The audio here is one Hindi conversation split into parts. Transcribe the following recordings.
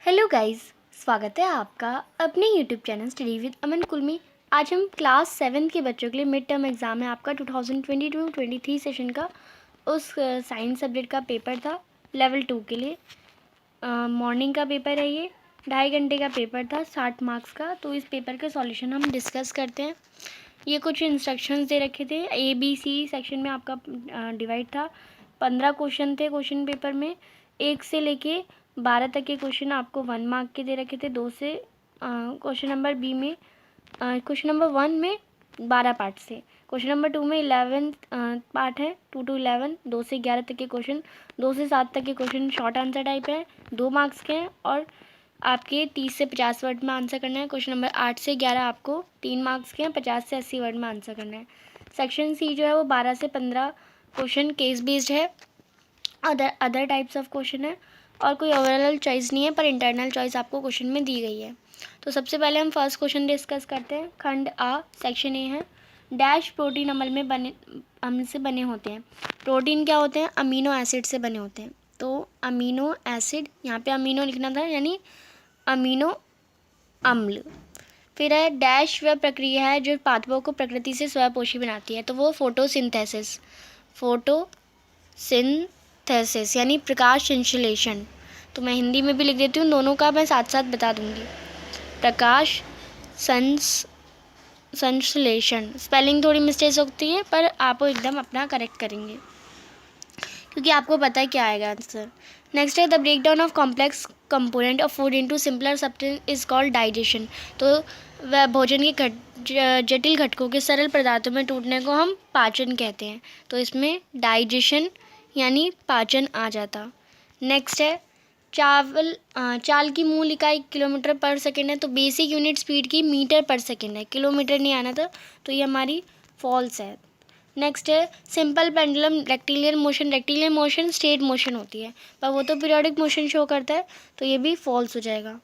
हेलो गाइस, स्वागत है आपका अपने यूट्यूब चैनल स्टडी विद अमन कुल में। आज हम क्लास 7 के बच्चों के लिए मिड टर्म एग्ज़ाम है आपका 2022-23 सेशन का। उस साइंस सब्जेक्ट का पेपर था लेवल 2 के लिए। मॉर्निंग का पेपर है, ये 2.5 घंटे का पेपर था, 60 मार्क्स का। तो इस पेपर के सॉल्यूशन हम डिस्कस करते हैं। ये कुछ इंस्ट्रक्शंस दे रखे थे। ABC सेक्शन में आपका डिवाइड था। 15 क्वेश्चन थे क्वेश्चन पेपर में। 1 से लेके 12 तक के क्वेश्चन आपको 1 मार्क के दे रखे थे। 2 से क्वेश्चन नंबर बी में क्वेश्चन नंबर 1 में 12 पार्ट से, क्वेश्चन नंबर 2 में 11 पार्ट है, 2 to 11, 2 से 11 तक के क्वेश्चन, 2 से 7 तक के क्वेश्चन शॉर्ट आंसर टाइप है, 2 मार्क्स के हैं और आपके 30 से 50 वर्ड में आंसर करना है। क्वेश्चन नंबर 8 से 11 आपको 3 मार्क्स के हैं, 50 से 80 वर्ड में आंसर करना है। सेक्शन सी जो है वो 12 से 15 क्वेश्चन केस बेस्ड है, अदर टाइप्स ऑफ क्वेश्चन है और कोई ओवरऑल चॉइस नहीं है, पर इंटरनल चॉइस आपको क्वेश्चन में दी गई है। तो सबसे पहले हम फर्स्ट क्वेश्चन डिस्कस करते हैं। खंड आ सेक्शन ए है। डैश प्रोटीन अम्ल से बने होते हैं। प्रोटीन क्या होते हैं? अमीनो एसिड से बने होते हैं। तो अमीनो एसिड, यहाँ पे अमीनो लिखना था, यानी अमीनो अम्ल। फिर है डैश वह प्रक्रिया है जो पादपों को प्रकृति से स्वपोषी बनाती है। तो वो फोटोसिंथेसिस यानी प्रकाश संश्लेषण। तो मैं हिंदी में भी लिख देती हूँ, दोनों का मैं साथ साथ बता दूंगी। प्रकाश संश्लेषण, स्पेलिंग थोड़ी मिस्टेक होती है पर आप एकदम अपना करेक्ट करेंगे क्योंकि आपको पता है क्या आएगा आंसर। नेक्स्ट है the break down of complex component of food into simpler substance is called digestion. तो वह भोजन के जटिल घटकों के सरल पदार्थों में टूटने को हम पाचन कहते हैं। तो इसमें डाइजेशन यानी पाचन आ जाता। नेक्स्ट है चाल की मूल इकाई किलोमीटर पर सेकेंड है। तो बेसिक यूनिट स्पीड की मीटर पर सेकेंड है, किलोमीटर नहीं आना था, तो ये हमारी फॉल्स है। नेक्स्ट है simple pendulum rectilinear motion straight motion होती है, पर वो तो पीरियोडिक मोशन शो करता है, तो ये भी फॉल्स हो जाएगा।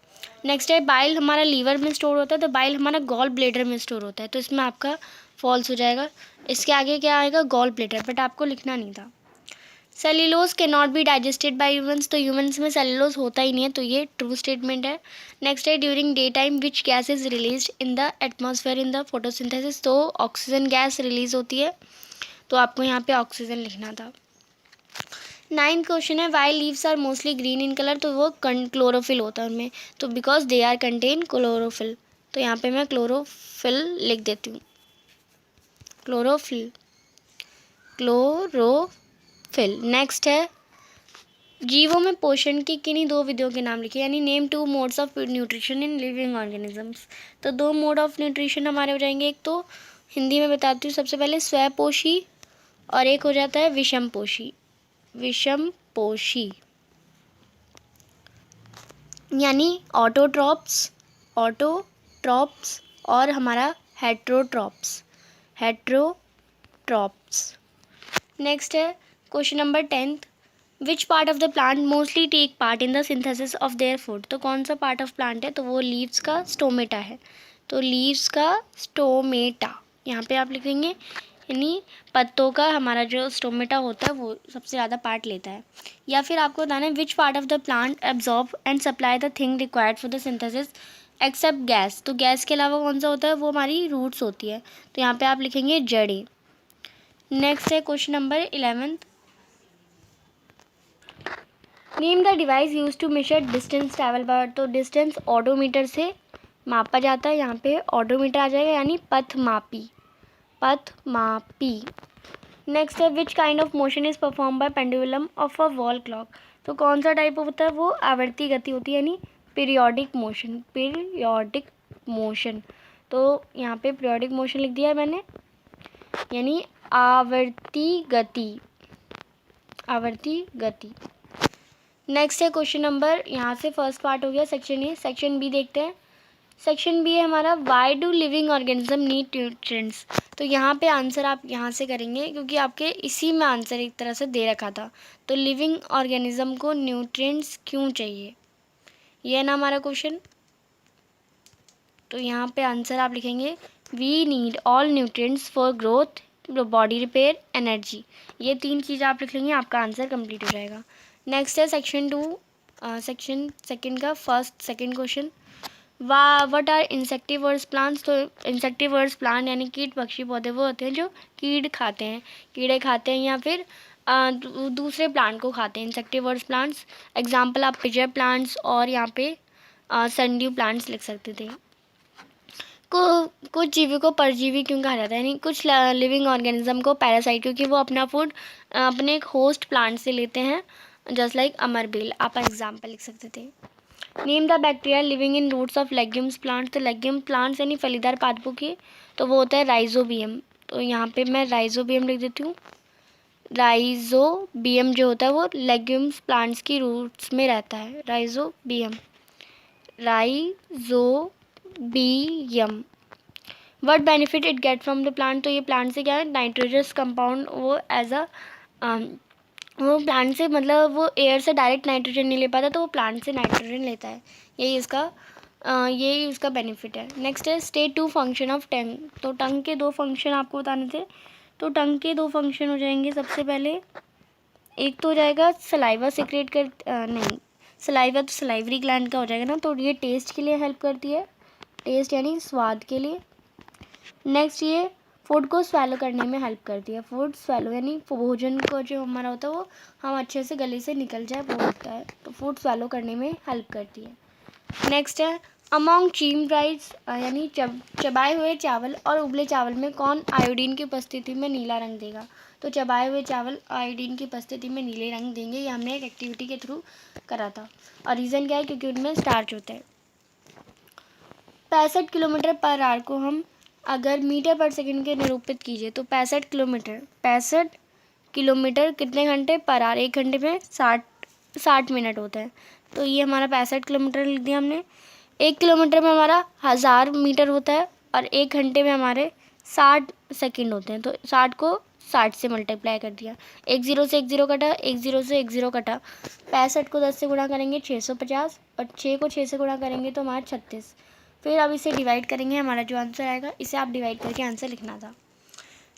नेक्स्ट है बाइल हमारा लीवर में स्टोर होता है, तो बाइल हमारा गॉल ब्लेडर में स्टोर होता है, तो इसमें आपका फॉल्स हो जाएगा। इसके आगे क्या आएगा? गॉल ब्लेडर, बट आपको लिखना नहीं था। सेल्यूलोज के not be digested by humans, तो ह्यूमंस में सेल्यूलोज होता ही नहीं है, तो ये ट्रू स्टेटमेंट है। नेक्स्ट है during day time which gas is release in the atmosphere in the photosynthesis, तो ऑक्सीजन गैस रिलीज होती है, तो आपको यहाँ पे ऑक्सीजन लिखना था। 9th क्वेश्चन है why leaves are mostly green in colour, तो वो क्लोरोफिल होता है उनमें, तो because they are contain chlorophyll, तो यहाँ पे मैं क्लोरोफिल लिख देती हूँ। क्लोरोफिल। नेक्स्ट है जीवों में पोषण की किन्हीं 2 विधियों के नाम लिखिए, यानी name 2 modes of nutrition in living organisms. तो 2 मोड ऑफ न्यूट्रिशन हमारे हो जाएंगे, एक तो हिंदी में बताती हूँ, सबसे पहले स्वपोषी और एक हो जाता है विषमपोषी। यानी ऑटोट्रॉप्स और हमारा हेट्रोट्रॉप्स। नेक्स्ट है question number 10th which part of the plant mostly take part in the synthesis of their food, तो कौन सा पार्ट ऑफ प्लांट है? तो वो लीव्स का स्टोमेटा है, तो लीव्स का स्टोमेटा यहाँ पे आप लिखेंगे, यानी पत्तों का हमारा जो स्टोमेटा होता है वो सबसे ज़्यादा पार्ट लेता है। या फिर आपको बताना है which part of the plant absorb and supply the thing required for the synthesis except gas, तो गैस के अलावा कौन सा होता है? वो हमारी रूट्स होती है, तो यहाँ पे आप लिखेंगे जड़ें। नेक्स्ट है question number 11th name the device use to measure distance travel by, तो डिस्टेंस ऑडोमीटर से मापा जाता है, यहाँ पे ऑडोमीटर आ जाएगा, यानी पथमापी। नेक्स्ट है which kind of motion is perform by pendulum of a wall clock, तो कौन सा टाइप होता है? वो आवर्ती गति होती है, यानी पीरियोडिक मोशन। तो यहाँ पे पीरियोडिक मोशन लिख दिया है मैंने, यानी आवर्ती गति। नेक्स्ट है क्वेश्चन नंबर, यहाँ से फर्स्ट पार्ट हो गया सेक्शन ए। सेक्शन बी देखते हैं। सेक्शन बी है हमारा why do living organism need nutrients, तो यहाँ पे आंसर आप यहाँ से करेंगे क्योंकि आपके इसी में आंसर एक तरह से दे रखा था। तो लिविंग ऑर्गेनिज्म को न्यूट्रिएंट्स क्यों चाहिए, ये है ना हमारा क्वेश्चन। तो यहाँ पे आंसर आप लिखेंगे we need all nutrients for growth, body repair, energy. ये 3 चीज़ आप लिख लेंगे, आपका आंसर कंप्लीट हो जाएगा। नेक्स्ट है सेक्शन 2 सेक्शन सेकंड का first second question, what are insectivorous plants. तो इंसेक्टिवर्स प्लांट यानी कीट पक्षी पौधे वो होते हैं जो कीड़े खाते हैं या फिर दूसरे प्लांट को खाते हैं, इंसेक्टिवर्स प्लांट्स। एग्जाम्पल आप पिजर प्लांट्स और यहाँ पे सनड्यू प्लांट्स लिख सकते थे। कुछ जीवों को परजीवी क्यों कहा जाता है, यानी कुछ लिविंग ऑर्गेनिज्म को पैरासाइट, क्योंकि वो अपना फूड अपने एक होस्ट प्लांट से लेते हैं, जस्ट लाइक अमरबेल आप एग्जाम्पल लिख सकते थे। Name the bacteria living in roots of legumes plants. तो लेग्यूम प्लांट्स यानी फलीदार पादपों की, तो वो होता है राइजोबियम। तो यहाँ पे मैं राइजोबियम लिख देती हूँ। राइजोबियम जो होता है वो लेग्यूम्स प्लांट्स की रूट्स में रहता है, rhizobium. What benefit it get from the plant. तो ये प्लांट से क्या है, नाइट्रोजस कंपाउंड वो एज अ वो प्लांट से मतलब वो एयर से डायरेक्ट नाइट्रोजन नहीं ले पाता, तो वो प्लांट से नाइट्रोजन लेता है, यही इसका बेनिफिट है। नेक्स्ट है state two function of tongue. तो टंग के दो फंक्शन आपको बताने थे। तो टंग के दो फंक्शन हो जाएंगे, सबसे पहले एक तो हो जाएगा सलाइवा सिक्रेट कर नहीं, सलाइवा तो सलाइवरी ग्लैंड का हो जाएगा ना, तो ये टेस्ट के लिए हेल्प करती है, टेस्ट यानी स्वाद के लिए। नेक्स्ट ये फूड को स्वेलो करने में हेल्प करती है, फूड स्वेलो यानी भोजन को जो हमारा होता है वो हम अच्छे से गले से निकल जाए वो होता है, तो फूड स्वेलो करने में हेल्प करती है। नेक्स्ट है अमॉन्ग चीम्ड राइस, यानी चबाए हुए चावल और उबले चावल में कौन आयोडीन की उपस्थिति में नीला रंग देगा। तो चबाए हुए चावल आयोडीन की उपस्थिति में नीले रंग देंगे, ये हमने एक एक्टिविटी के थ्रू करा था। और रीज़न क्या है, क्योंकि उनमें स्टार्च होता है। 65 किलोमीटर पर आवर को हम अगर मीटर पर सेकंड के निरूपित कीजिए तो 65 किलोमीटर कितने घंटे पर आवर, एक घंटे में 60 मिनट होता है। तो ये हमारा 65 किलोमीटर लिख दिया हमने। 1 किलोमीटर में हमारा 1000 मीटर होता है और 1 घंटे में हमारे 60 सेकंड होते हैं, तो 60 को 60 से मल्टीप्लाई कर दिया। 1 0 से 1 0 कटा, 1 0 से 1 0 कटा। 65 को 10 से गुणा करेंगे 650 और 6 को 6 से गुणा करेंगे तो हमारा 36। फिर अब इसे डिवाइड करेंगे, हमारा जो आंसर आएगा इसे आप डिवाइड करके आंसर लिखना था।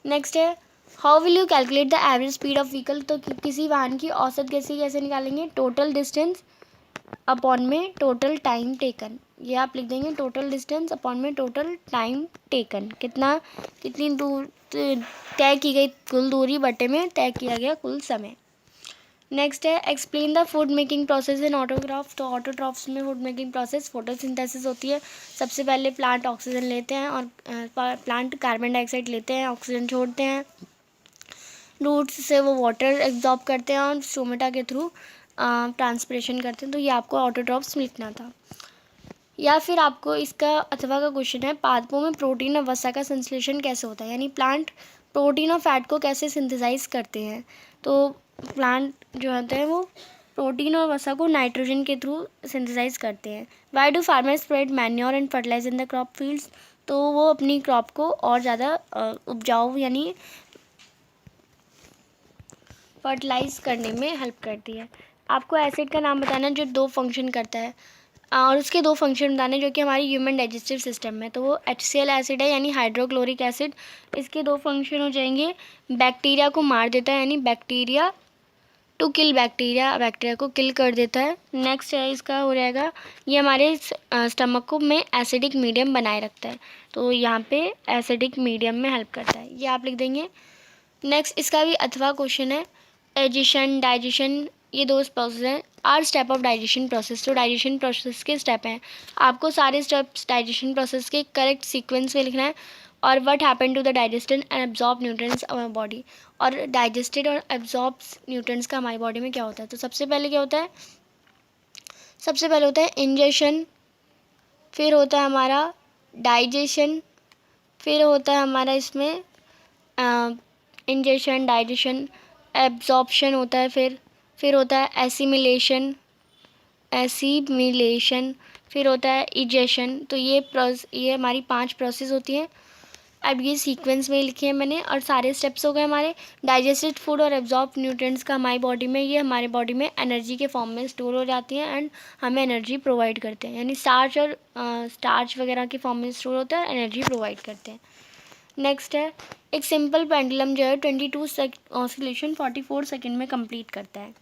नेक्स्ट है how will you calculate the average speed of vehicle. तो किसी वाहन की औसत गति कैसे निकालेंगे, टोटल डिस्टेंस अपॉन में टोटल टाइम टेकन। ये आप लिख देंगे टोटल डिस्टेंस अपॉन में टोटल टाइम टेकन, कितनी दूर तय की गई कुल दूरी बटे में तय किया गया कुल समय। नेक्स्ट है explain the food making process in autotroph. तो ऑटोट्रॉफ्स में फूड मेकिंग प्रोसेस फोटोसिंथेसिस होती है। सबसे पहले प्लांट ऑक्सीजन लेते हैं और प्लांट कार्बन डाइऑक्साइड लेते हैं, ऑक्सीजन छोड़ते हैं, रूट्स से वो वाटर एब्जॉर्ब करते हैं और स्टोमेटा के थ्रू ट्रांसपिरेशन करते हैं। तो ये आपको ऑटोट्रॉफ्स में लिखना था। या फिर आपको इसका अथवा का क्वेश्चन है पादपों में प्रोटीन और वसा का संश्लेषण कैसे होता है, यानी प्लांट प्रोटीन और फैट को कैसे सिंथेसाइज करते हैं। तो प्लांट जो होते हैं वो प्रोटीन और वसा को नाइट्रोजन के थ्रू सिंथेसाइज करते हैं। Why do farmers spread manure and fertilize in the crop fields. तो वो अपनी क्रॉप को और ज़्यादा उपजाऊ यानी फर्टिलाइज करने में हेल्प करती है। आपको एसिड का नाम बताना जो 2 फंक्शन करता है और उसके 2 फंक्शन बताने जो कि हमारी ह्यूमन डाइजेस्टिव सिस्टम में। तो वो HCl एसिड है यानी हाइड्रोक्लोरिक एसिड। इसके 2 फंक्शन हो जाएंगे, बैक्टीरिया को मार देता है यानी बैक्टीरिया टू किल बैक्टीरिया को किल कर देता है। नेक्स्ट है इसका हो जाएगा ये हमारे स्टमक को में एसिडिक मीडियम बनाए रखता है, तो यहाँ पे एसिडिक मीडियम में हेल्प करता है, ये आप लिख देंगे। नेक्स्ट इसका भी अथवा क्वेश्चन है एजिशन डाइजेशन, ये 2 प्रोसेस हैं। Are step of digestion process. तो डाइजेशन प्रोसेस के स्टेप हैं, आपको सारे स्टेप्स डाइजेशन प्रोसेस के करेक्ट सीक्वेंस में लिखना है। और what happen to the digested and absorb nutrients of our body. और डाइजेस्टेड और एब्जॉर्ब न्यूट्रिएंट्स का हमारी बॉडी में क्या होता है। तो सबसे पहले क्या होता है, सबसे पहले होता है इंजेशन, फिर होता है हमारा डाइजेशन, फिर होता है हमारा इसमें इंजेशन डाइजेशन एब्जॉर्प्शन होता है, फिर होता है एसिमिलेशन, फिर होता है इजेशन। तो ये हमारी 5 प्रोसेस होती हैं। अब ये सीक्वेंस में लिखे हैं मैंने और सारे स्टेप्स हो गए हमारे। डाइजेस्टेड फूड और एब्जॉर्ब न्यूट्रिएंट्स का हमारी बॉडी में, ये हमारे बॉडी में एनर्जी के फॉर्म में स्टोर हो जाती हैं एंड हमें एनर्जी प्रोवाइड करते हैं, यानी स्टार्च वगैरह के फॉर्म में स्टोर होता है, एनर्जी प्रोवाइड करते हैं। नेक्स्ट है एक सिंपल पेंडुलम जो है 22 ऑसिलेशन 44 सेकेंड में कंप्लीट करता है।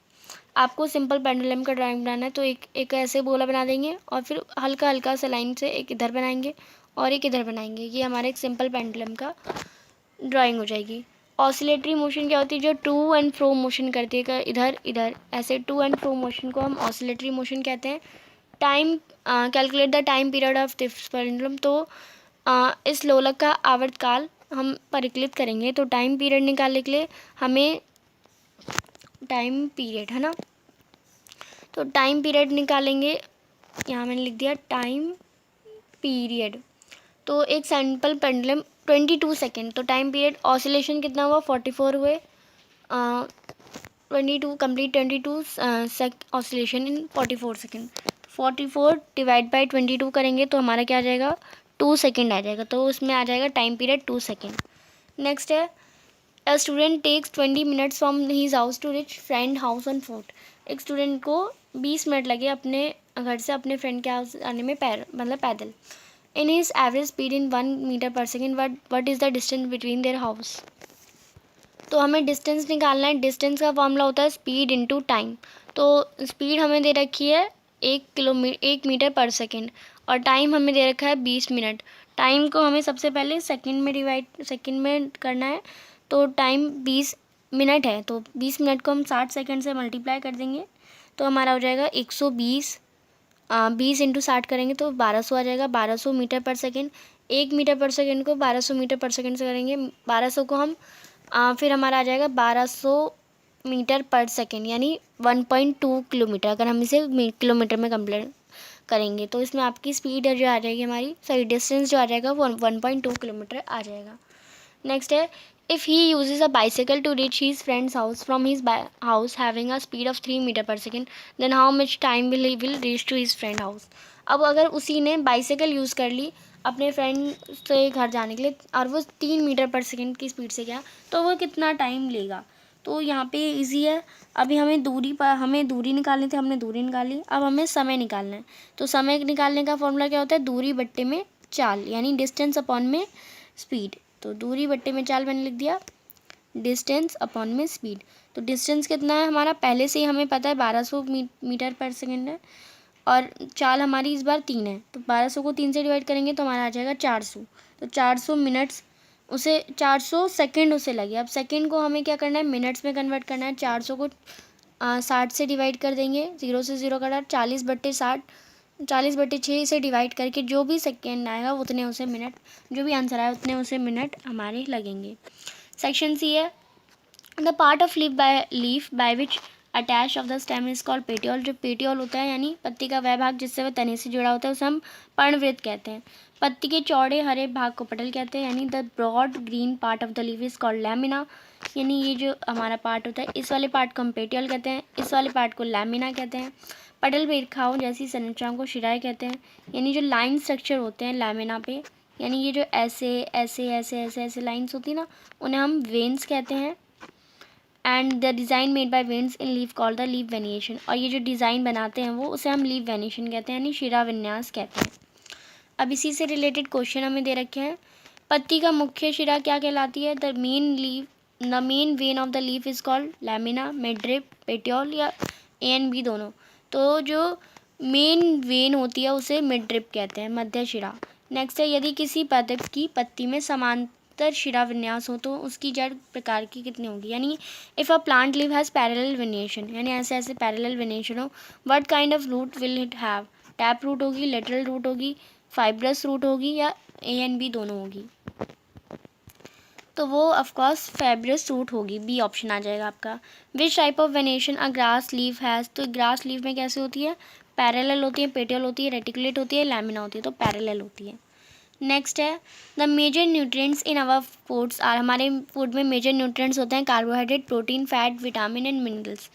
आपको सिंपल पेंडुलम का ड्राइंग बनाना है तो एक ऐसे गोला बना देंगे और फिर हल्का हल्का सा लाइन से एक इधर बनाएंगे और एक इधर बनाएंगे। ये हमारा एक सिंपल पेंडुलम का ड्राइंग हो जाएगी। ऑसिलेटरी मोशन क्या होती है, जो टू एंड फ्रो मोशन करती है, इधर इधर ऐसे टू एंड फ्रो मोशन को हम ऑसिलेटरी मोशन कहते हैं। Time, calculate the time period of this pendulum. तो इस लोलक का आवर्तकाल हम परिकलित करेंगे। तो टाइम पीरियड निकालने के लिए हमें टाइम पीरियड है ना, तो टाइम पीरियड निकालेंगे। यहाँ मैंने लिख दिया टाइम पीरियड। तो एक सैंपल पेंडुलम 22 सेकेंड, तो टाइम पीरियड ऑसिलेशन कितना हुआ 44 हुए। 22 complete 22 oscillation in 44 second. 44 divide by 22 करेंगे तो हमारा क्या आ जाएगा 2 सेकेंड आ जाएगा। तो उसमें आ जाएगा टाइम पीरियड 2 सेकेंड। नेक्स्ट है a student takes 20 minutes from his house to reach friend house on foot. एक स्टूडेंट को 20 मिनट लगे अपने घर से अपने फ्रेंड के हाउस आने में, मतलब पैदल। In his average speed in 1 metre per second, what is the distance between their house. तो हमें डिस्टेंस निकालना है। डिस्टेंस का फॉर्मूला होता है स्पीड इंटू टाइम। तो स्पीड हमें दे रखी है 1 मीटर पर सेकेंड और टाइम हमें दे रखा है 20 मिनट। टाइम को हमें सबसे पहले सेकेंड में करना है। तो टाइम 20 मिनट है, तो 20 मिनट को हम 60 सेकेंड से मल्टीप्लाई कर देंगे तो हमारा हो जाएगा 120। 20 इंटू 60 करेंगे तो 1200 आ जाएगा। 1200 metre per second. 1 metre per second को 1200 मीटर पर सेकेंड से करेंगे। 1200 को हम फिर हमारा आ जाएगा 1200 मीटर पर सेकेंड, यानी 1.2 किलोमीटर। अगर हम इसे किलोमीटर में कंप्लीट करेंगे तो इसमें आपकी स्पीड जो आ जाएगी हमारी, सॉरी डिस्टेंस जो आ जाएगा वो 1.2 किलोमीटर आ जाएगा। नेक्स्ट है if he uses a bicycle to reach his friends house from his house having a speed of 3 metre per second, then how much time will reach to his friend house. अब अगर उसी ने बाइसाइकिल यूज़ कर ली अपने फ्रेंड से घर जाने के लिए और वो 3 मीटर पर सेकेंड की स्पीड से गया तो वो कितना टाइम लेगा। तो यहाँ पे इजी है। अभी हमें दूरी निकालनी थी, हमने दूरी निकाली। अब हमें समय निकालना है। तो समय निकालने का फॉर्मूला क्या होता है, दूरी बट्टे में चाल, यानी डिस्टेंस अपॉन में स्पीड। तो दूरी बट्टे में चाल मैंने लिख दिया, डिस्टेंस अपॉन में स्पीड। तो डिस्टेंस कितना है हमारा पहले से ही हमें पता है 1200 मीटर पर सेकेंड है और चाल हमारी इस बार 3 है। तो 1200 को 3 से डिवाइड करेंगे तो हमारा आ जाएगा 400। तो 400 मिनट्स उसे 400 सेकेंड उसे लगे। अब सेकेंड को हमें क्या करना है, मिनट्स में कन्वर्ट करना है। 400 को 60 से डिवाइड कर देंगे, 0 से 0 कटा 40/60, 40/6 से डिवाइड करके जो भी सेकेंड आएगा उतने उसे मिनट, जो भी आंसर आए उतने उसे मिनट हमारे लगेंगे। सेक्शन सी है the part of leaf by which attach of the stem is called petiole. जो पेटियोल होता है यानी पत्ती का वह भाग जिससे वह तने से जुड़ा होता है उसे हम पर्णवृत्त कहते हैं। पत्ती के चौड़े हरे भाग को पटल कहते हैं, यानी the broad green part of the leaf is called lamina. यानी ये जो हमारा पार्ट होता है इस वाले पार्ट को हम पेटियोल कहते हैं, इस वाले पार्ट को लैमिना कहते हैं। पटल रेखाओं जैसी संरचनाओं को शिराएं कहते हैं, यानी जो लाइन स्ट्रक्चर होते हैं लैमिना पे, यानी ये जो ऐसे ऐसे ऐसे ऐसे ऐसे लाइन्स होती है ना उन्हें हम वेन्स कहते हैं। And the design made by veins in leaf called the leaf venation. और ये जो डिज़ाइन बनाते हैं वो उसे हम लीफ वेनिएशन कहते हैं, यानी शिरा विन्यास कहते हैं। अब इसी से रिलेटेड क्वेश्चन हमें दे रखे हैं। पत्ती का मुख्य शिरा क्या कहलाती है, the main vein of the leaf is called lamina, midrib, petiole या ए एंड बी दोनों। तो जो मेन वेन होती है उसे मिडरिप कहते हैं, मध्य शिरा। नेक्स्ट है यदि किसी पादप की पत्ती में समांतर शिरा विन्यास हो तो उसकी जड़ प्रकार की कितनी होगी, यानी if a plant leave has parallel venation, यानी ऐसे ऐसे पैरेलल वेनिएशन हो, what kind of root will it have, tap root होगी, लेटरल रूट होगी, फाइब्रस रूट होगी या ए एंड बी दोनों होगी। तो वो ऑफकोर्स फाइब्रस रूट होगी, बी ऑप्शन आ जाएगा आपका। Which type of venation a grass leaf has, तो ग्रास लीफ में कैसे होती है, पैरेलल होती है, पेटियोल होती है, रेटिकुलेट होती है, लैमिना होती है, तो पैरेलल होती है। नेक्स्ट है the major nutrients in our foods are, हमारे फूड में मेजर न्यूट्रिएंट्स होते हैं carbohydrate, protein, fat, vitamin and minerals.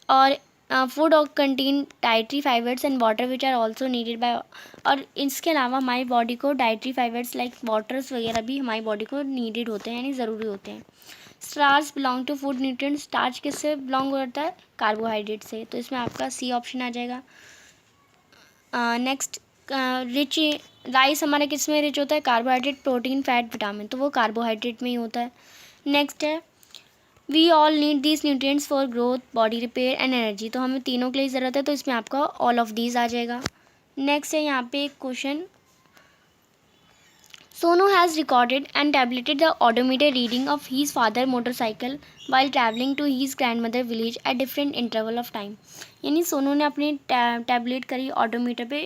और food contain dietary fibres and water which are also needed by, और इसके अलावा हमारी बॉडी को डाइटरी फाइबर्स लाइक वाटर्स वगैरह भी हमारी बॉडी को नीडेड होते हैं, यानी ज़रूरी होते हैं। Starch belong to food nutrient, starch किससे बिलोंग करता है, कार्बोहाइड्रेट से, तो इसमें आपका सी ऑप्शन आ जाएगा। नेक्स्ट रिच, राइस हमारा किस में रिच होता है, कार्बोहाइड्रेट, प्रोटीन, फैट, विटामिन, तो वो कार्बोहाइड्रेट में ही होता है। नेक्स्ट है we all need these nutrients for growth, body repair and energy. तो हमें तीनों के लिए ज़रूरत है, तो इसमें आपका ऑल ऑफ दीज आ जाएगा। नेक्स्ट है यहाँ पे एक question, Sonu has recorded and tabulated the odometer reading of his father motorcycle while traveling to his grandmother village at different interval of time। यानी सोनू ने अपने टैबलेट करी ऑडोमीटर पे,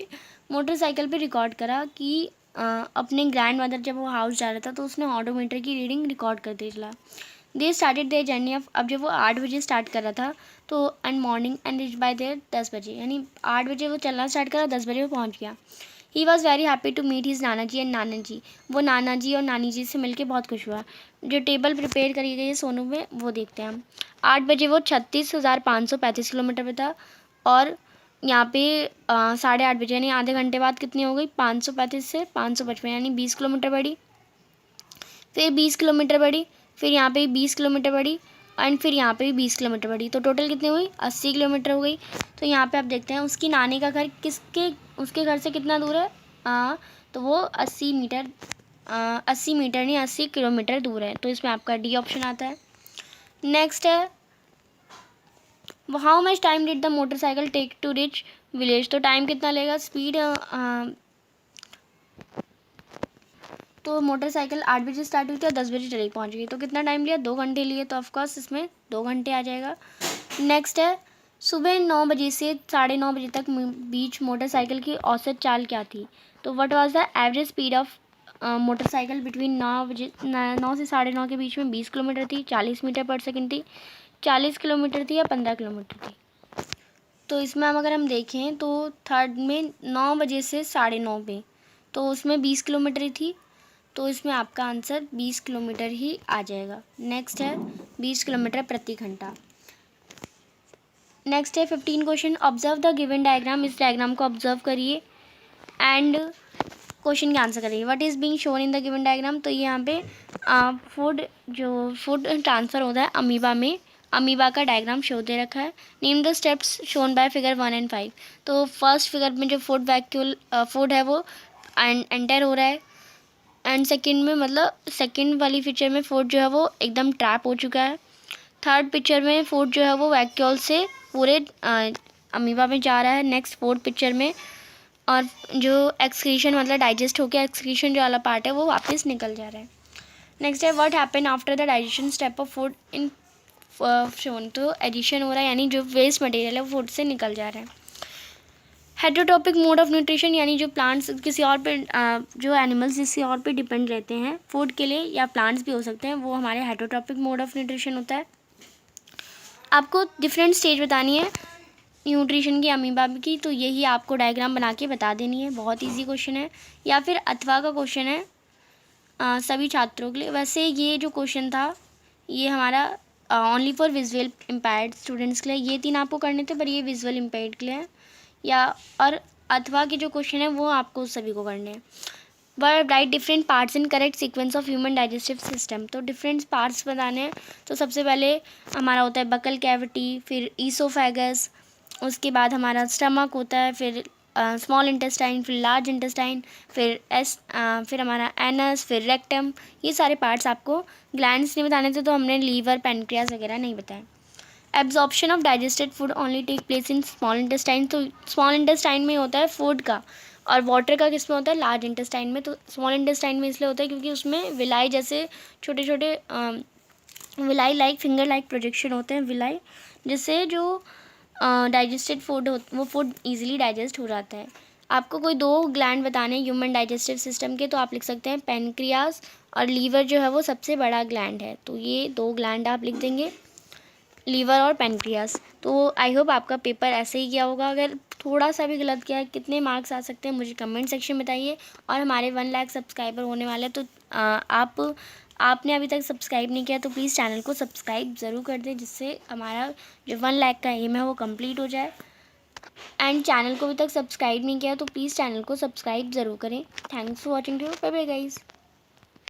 मोटरसाइकिल पे रिकॉर्ड करा कि अपने ग्रैंड मदर जब वो हाउस जा रहा था तो उसने ऑडोमीटर की रीडिंग रिकॉर्ड कर दी चला। They started their journey of, अब जब वो 8 बजे स्टार्ट कर रहा था तो and morning and rich by there 10 बजे, यानी 8 बजे वो चलना स्टार्ट करा, 10 बजे वो पहुँच गया। He was very happy to meet his nana ji and नाना जी, वो नाना जी और नानी जी से मिलके बहुत खुश हुआ। जो टेबल प्रिपेयर करी गई है सोनू में वो देखते हैं हम। 8 बजे वो 36,535 किलोमीटर पे था, और यहाँ पे 8:30 बजे यानी आधे घंटे बाद कितनी हो गई, 535 से 555 यानी 20 किलोमीटर बढ़ी, फिर 20 किलोमीटर बढ़ी, फिर यहाँ पे 20 किलोमीटर बढ़ी, एंड फिर यहाँ पे भी 20 किलोमीटर बढ़ी, तो टोटल कितनी हुई, 80 किलोमीटर हो गई। तो यहाँ पे आप देखते हैं उसकी नानी का घर उसके घर से कितना दूर है, तो वो 80 मीटर, 80 मीटर नहीं 80 किलोमीटर दूर है, तो इसमें आपका डी ऑप्शन आता है। नेक्स्ट है, how much time did the motorcycle take to reach village. तो टाइम कितना लेगा, स्पीड तो मोटरसाइकिल 8 बजे स्टार्ट हुई थी और 10 बजे चली पहुंच गई, तो कितना टाइम लिया, 2 घंटे लिए, तो ऑफकोर्स इसमें 2 घंटे आ जाएगा। नेक्स्ट है, सुबह 9 बजे से 9:30 बजे तक बीच मोटरसाइकिल की औसत चाल क्या थी। तो what was the average speed of motorcycle between 9 से 9:30 के बीच में 20 किलोमीटर थी, 40 मीटर पर सेकेंड थी, 40 किलोमीटर थी या 15 किलोमीटर थी। तो इसमें अगर हम देखें तो थर्ड में 9 बजे से 9:30 पे, तो उसमें 20 किलोमीटर ही थी, तो इसमें आपका आंसर 20 किलोमीटर ही आ जाएगा। नेक्स्ट है 20 किलोमीटर प्रति घंटा। नेक्स्ट है 15 question, observe the given diagram. इस डायग्राम को ऑब्जर्व करिए एंड क्वेश्चन का आंसर करिए। What is being shown in the given diagram. तो ये यहाँ पे फूड ट्रांसफ़र होता है अमीबा में, अमीबा का डायग्राम शो दे रखा है। Name the steps shown by figure 1 and 5। तो फर्स्ट फिगर में जो फूड है वो एंटर हो रहा है, एंड सेकंड में मतलब सेकंड वाली पिक्चर में फूड जो है वो एकदम ट्रैप हो चुका है। थर्ड पिक्चर में फूड जो है वो वैक्यूल से पूरे अमीबा में जा रहा है। नेक्स्ट फोर्थ पिक्चर में और जो एक्सक्रीशन मतलब डाइजेस्ट होकर एक्सक्रीशन जो वाला पार्ट है वो वापस निकल जा रहा है। नेक्स्ट है what happen after the digestion step of food in shown. तो एडिशन हो रहा है, यानी जो वेस्ट मटेरियल है वो फूड से निकल जा रहा है। हेटेरोटॉपिक मोड ऑफ न्यूट्रिशन, यानी जो प्लांट्स किसी और पे जो एनिमल्स किसी और पे डिपेंड रहते हैं फूड के लिए, या प्लांट्स भी हो सकते हैं, वो हमारे हेटेरोटॉपिक मोड ऑफ न्यूट्रिशन होता है। आपको डिफरेंट स्टेज बतानी है न्यूट्रिशन की अमीबा की, तो यही आपको डायग्राम बना के बता देनी है। बहुत इजी क्वेश्चन है, या फिर अथवा का क्वेश्चन है सभी छात्रों के लिए। वैसे ये जो क्वेश्चन था ये हमारा only for visual impaired students के लिए, ये 3 आपको करने थे, पर ये विजुअल इम्पेयर्ड के लिए है। या और अथवा के जो क्वेश्चन है वो आपको सभी को करने हैं। Word right different parts in correct sequence of human digestive system. तो डिफरेंट पार्ट्स बताने हैं। तो सबसे पहले हमारा होता है बकल कैविटी, फिर ईसोफेगस, उसके बाद हमारा स्टमक होता है, फिर स्मॉल इंटेस्टाइन, फिर लार्ज इंटेस्टाइन, फिर हमारा एनस, फिर रेक्टम। ये सारे पार्ट्स आपको ग्लैंड्स नहीं बताने थे, तो हमने लीवर पैनक्रियाज वगैरह नहीं बताया। Absorption of digested food only take place in small intestine. तो स्मॉल इंटेस्टाइन में होता है फूड का, और वाटर का किस में होता है, लार्ज इंटेस्टाइन में। तो स्मॉल इंटेस्टाइन में इसलिए होता है क्योंकि उसमें विलाई जैसे छोटे छोटे villi like finger like projection होते हैं विलाई, जिससे जो डाइजेस्टेड फूड हो वो फूड ईजिली डाइजेस्ट हो जाता है। आपको कोई 2 ग्लैंड बताने ह्यूमन डाइजेस्टिव सिस्टम के, तो आप लिख सकते हैं पेनक्रियास, और लीवर जो है वो सबसे बड़ा ग्लैंड है, तो ये 2 ग्लैंड आप लिख देंगे, लीवर और पेनक्रियास। तो आई होप आपका पेपर ऐसे ही गया होगा। अगर थोड़ा सा भी गलत किया है, कितने मार्क्स आ सकते हैं मुझे कमेंट सेक्शन में बताइए। और हमारे 1 लाख सब्सक्राइबर होने वाले हैं, तो आपने अभी तक सब्सक्राइब नहीं किया तो प्लीज़ चैनल को सब्सक्राइब ज़रूर कर दें, जिससे हमारा जो 1 लाख का एम है वो कंप्लीट हो जाए। एंड चैनल को अभी तक सब्सक्राइब नहीं किया तो प्लीज़ चैनल को सब्सक्राइब ज़रूर करें। Thanks for watching, bye bye guys.